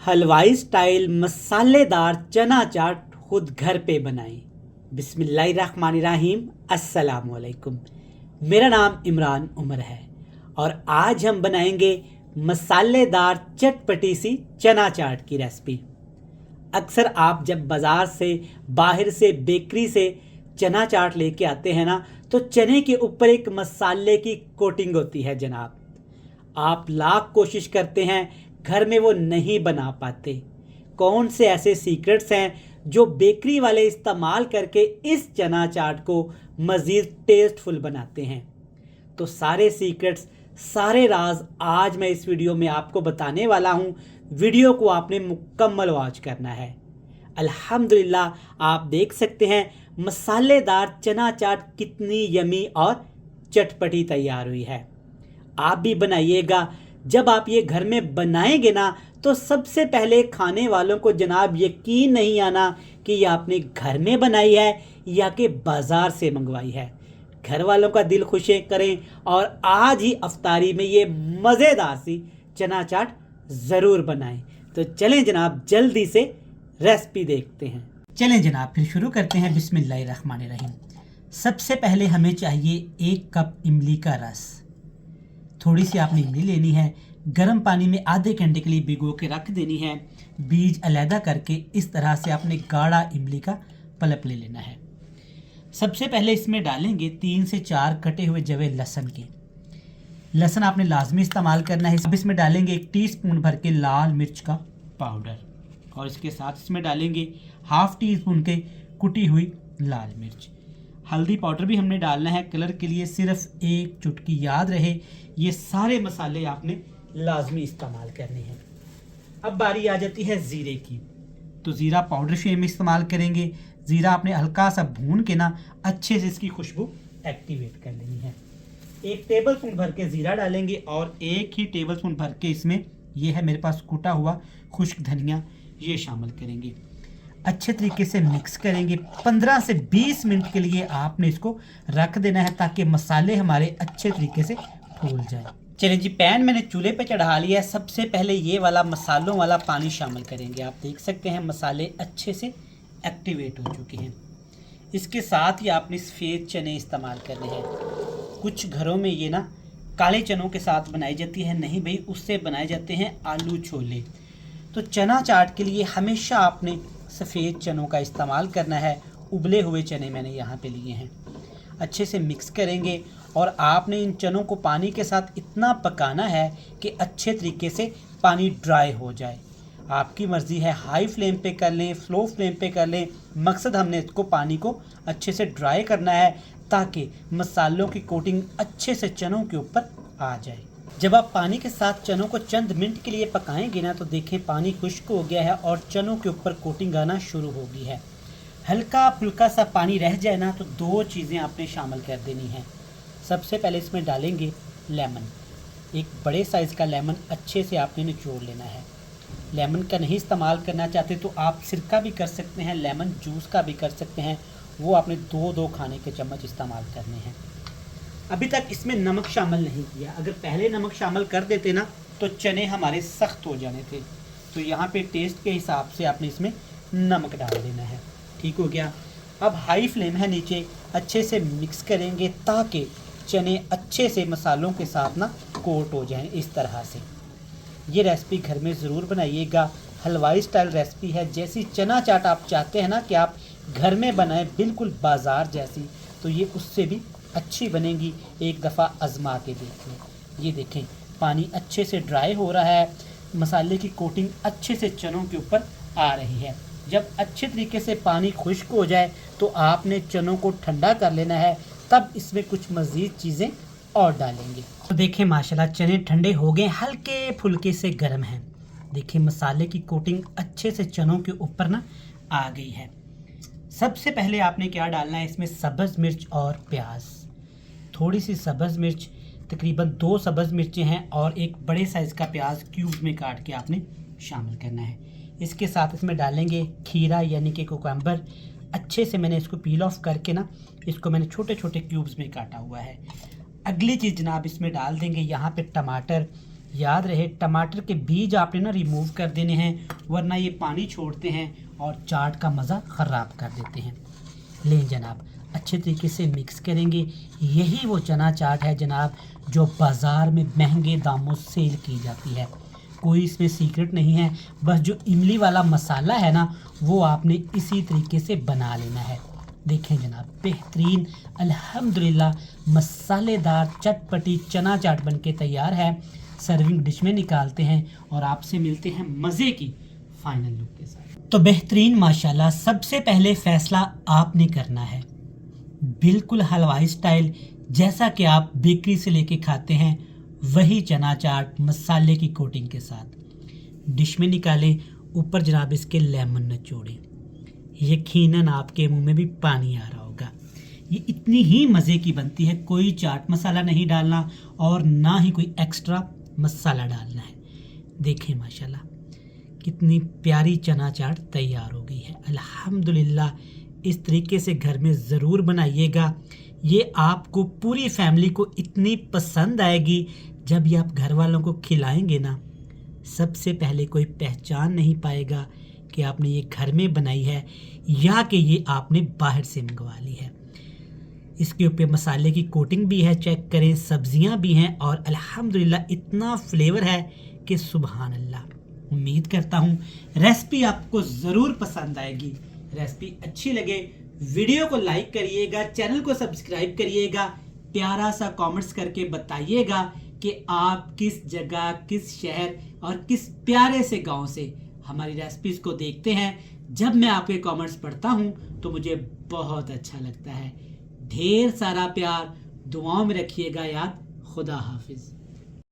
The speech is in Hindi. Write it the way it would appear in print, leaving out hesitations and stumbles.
हलवाई स्टाइल मसालेदार चना चाट खुद घर पे बनाएं। बिस्मिल्लाहिर्रहमानिर्रहीम। अस्सलाम वालेकुम। मेरा नाम इमरान उमर है और आज हम बनाएंगे मसालेदार चटपटी सी चना चाट की रेसिपी। अक्सर आप जब बाज़ार से बाहर से बेकरी से चना चाट लेके आते हैं ना, तो चने के ऊपर एक मसाले की कोटिंग होती है जनाब। आप लाख कोशिश करते हैं, घर में वो नहीं बना पाते। कौन से ऐसे सीक्रेट्स हैं जो बेकरी वाले इस्तेमाल करके इस चना चाट को मज़ीद टेस्टफुल बनाते हैं? तो सारे सीक्रेट्स, सारे राज आज मैं इस वीडियो में आपको बताने वाला हूँ। वीडियो को आपने मुकम्मल वॉच करना है। अल्हम्दुलिल्लाह आप देख सकते हैं मसालेदार चना चाट कितनी यमी और चटपटी तैयार हुई है। आप भी बनाइएगा। जब आप ये घर में बनाएंगे ना, तो सबसे पहले खाने वालों को जनाब यकीन नहीं आना कि ये आपने घर में बनाई है या कि बाज़ार से मंगवाई है। घर वालों का दिल खुश करें और आज ही अफ्तारी में ये मज़ेदार सी चना चाट ज़रूर बनाएं। तो चलें जनाब, जल्दी से रेसिपी देखते हैं। चलें जनाब, फिर शुरू करते हैं। बिस्मिल्लाहिर्रहमानिर्रहीम। सबसे पहले हमें चाहिए 1 कप इमली का रस। थोड़ी सी आपने इमली लेनी है, गर्म पानी में आधे घंटे के लिए भिगो के रख देनी है। बीज अलहदा करके इस तरह से आपने गाढ़ा इमली का पल्प ले लेना है। सबसे पहले इसमें डालेंगे 3 से 4 कटे हुए जवे लहसुन के। लहसुन आपने लाजमी इस्तेमाल करना है। अब इसमें डालेंगे 1 टीस्पून भर के लाल मिर्च का पाउडर और इसके साथ इसमें डालेंगे ½ टीस्पून के कुटी हुई लाल मिर्च। हल्दी पाउडर भी हमने डालना है कलर के लिए, सिर्फ 1 चुटकी। याद रहे ये सारे मसाले आपने लाजमी इस्तेमाल करने हैं। अब बारी आ जाती है ज़ीरे की, तो ज़ीरा पाउडर से हम इस्तेमाल करेंगे। ज़ीरा आपने हल्का सा भून के ना अच्छे से इसकी खुशबू एक्टिवेट कर लेनी है। 1 टेबलस्पून भर के ज़ीरा डालेंगे और 1 ही टेबलस्पून भर के इसमें ये है मेरे पास कूटा हुआ खुश्क धनिया, ये शामिल करेंगे। अच्छे तरीके से मिक्स करेंगे। 15 से 20 मिनट के लिए आपने इसको रख देना है ताकि मसाले हमारे अच्छे तरीके से फूल जाए। चलिए जी, पैन मैंने चूल्हे पे चढ़ा लिया है। सबसे पहले ये वाला मसालों वाला पानी शामिल करेंगे। आप देख सकते हैं मसाले अच्छे से एक्टिवेट हो चुके हैं। इसके साथ ही आपने सफ़ेद चने इस्तेमाल करने हैं। कुछ घरों में ये ना काले चनों के साथ बनाई जाती है, नहीं भाई, उससे बनाए जाते हैं आलू छोले। तो चना चाट के लिए हमेशा आपने सफ़ेद चनों का इस्तेमाल करना है। उबले हुए चने मैंने यहाँ पे लिए हैं। अच्छे से मिक्स करेंगे और आपने इन चनों को पानी के साथ इतना पकाना है कि अच्छे तरीके से पानी ड्राई हो जाए। आपकी मर्ज़ी है, हाई फ्लेम पे कर लें, स्लो फ्लेम पे कर लें। मकसद हमने इसको पानी को अच्छे से ड्राई करना है ताकि मसालों की कोटिंग अच्छे से चनों के ऊपर आ जाए। जब आप पानी के साथ चनों को चंद मिनट के लिए पकाएंगे ना, तो देखें पानी खुश्क हो गया है और चनों के ऊपर कोटिंग आना शुरू हो गई है। हल्का फुल्का सा पानी रह जाए ना, तो 2 चीज़ें आपने शामिल कर देनी हैं। सबसे पहले इसमें डालेंगे लेमन। एक बड़े साइज़ का लेमन अच्छे से आपने निचोड़ लेना है। लेमन का नहीं इस्तेमाल करना चाहते तो आप सिरका भी कर सकते हैं, लेमन जूस का भी कर सकते हैं। वो आपने 2-2 खाने के चम्मच इस्तेमाल करने हैं। अभी तक इसमें नमक शामिल नहीं किया। अगर पहले नमक शामिल कर देते ना, तो चने हमारे सख्त हो जाने थे। तो यहाँ पे टेस्ट के हिसाब से आपने इसमें नमक डाल देना है। ठीक हो गया। अब हाई फ्लेम है नीचे, अच्छे से मिक्स करेंगे ताकि चने अच्छे से मसालों के साथ ना कोट हो जाएं। इस तरह से ये रेसिपी घर में ज़रूर बनाइएगा। हलवाई स्टाइल रेसिपी है। जैसी चना चाट आप चाहते हैं ना कि आप घर में बनाएं बिल्कुल बाज़ार जैसी, तो ये उससे भी अच्छी बनेगी। एक दफ़ा आजमा के देख लें। ये देखें पानी अच्छे से ड्राई हो रहा है, मसाले की कोटिंग अच्छे से चनों के ऊपर आ रही है। जब अच्छे तरीके से पानी खुश्क हो जाए तो आपने चनों को ठंडा कर लेना है, तब इसमें कुछ मज़ीद चीज़ें और डालेंगे। तो देखें माशाल्लाह चने ठंडे हो गए, हल्के फुल्के से गर्म हैं। देखिए मसाले की कोटिंग अच्छे से चनों के ऊपर ना आ गई है। सबसे पहले आपने क्या डालना है, इसमें सब्ज़ मिर्च और प्याज। थोड़ी सी सब्ज़ मिर्च, तकरीबन 2 सब्ज़ मिर्चें हैं और एक बड़े साइज़ का प्याज क्यूब में काट के आपने शामिल करना है। इसके साथ इसमें डालेंगे खीरा यानी कि कुकम्बर। अच्छे से मैंने इसको पील ऑफ करके ना इसको मैंने छोटे छोटे क्यूब्स में काटा हुआ है। अगली चीज़ जनाब इसमें डाल देंगे यहाँ पे टमाटर। याद रहे टमाटर के बीज आपने ना रिमूव कर देने हैं, वरना ये पानी छोड़ते हैं और चाट का मज़ा ख़राब कर देते हैं। लें जनाब, अच्छे तरीके से मिक्स करेंगे। यही वो चना चाट है जनाब जो बाज़ार में महंगे दामों सेल की जाती है। कोई इसमें सीक्रेट नहीं है, बस जो इमली वाला मसाला है ना वो आपने इसी तरीके से बना लेना है। देखें जनाब, बेहतरीन अल्हम्दुलिल्लाह मसालेदार चटपटी चना चाट बनके तैयार है। सर्विंग डिश में निकालते हैं और आपसे मिलते हैं मज़े की फाइनल लुक के साथ। तो बेहतरीन माशाल्लाह, सबसे पहले फ़ैसला आपने करना है, बिल्कुल हलवाई स्टाइल जैसा कि आप बेकरी से लेके खाते हैं वही चना चाट मसाले की कोटिंग के साथ डिश में निकालें। ऊपर जनाब इसके लेमन निचोड़ें। यकीनन आपके मुंह में भी पानी आ रहा होगा। ये इतनी ही मज़े की बनती है, कोई चाट मसाला नहीं डालना और ना ही कोई एक्स्ट्रा मसाला डालना है। देखें माशाल्लाह कितनी प्यारी चना चाट तैयार हो गई है। अल्हम्दुलिल्लाह, इस तरीके से घर में ज़रूर बनाइएगा। ये आपको पूरी फैमिली को इतनी पसंद आएगी, जब ये आप घर वालों को खिलाएंगे ना, सबसे पहले कोई पहचान नहीं पाएगा कि आपने ये घर में बनाई है या कि ये आपने बाहर से मंगवा ली है। इसके ऊपर मसाले की कोटिंग भी है, चेक करें, सब्जियां भी हैं और अल्हम्दुलिल्लाह इतना फ्लेवर है कि सुभान अल्लाह। उम्मीद करता हूँ रेसिपी आपको ज़रूर पसंद आएगी। रेसिपी अच्छी लगे वीडियो को लाइक करिएगा, चैनल को सब्सक्राइब करिएगा, प्यारा सा कमेंट्स करके बताइएगा कि आप किस जगह, किस शहर और किस प्यारे से गांव से हमारी रेसिपीज़ को देखते हैं। जब मैं आपके कमेंट्स पढ़ता हूं तो मुझे बहुत अच्छा लगता है। ढेर सारा प्यार, दुआओं में रखिएगा याद। खुदा हाफिज़।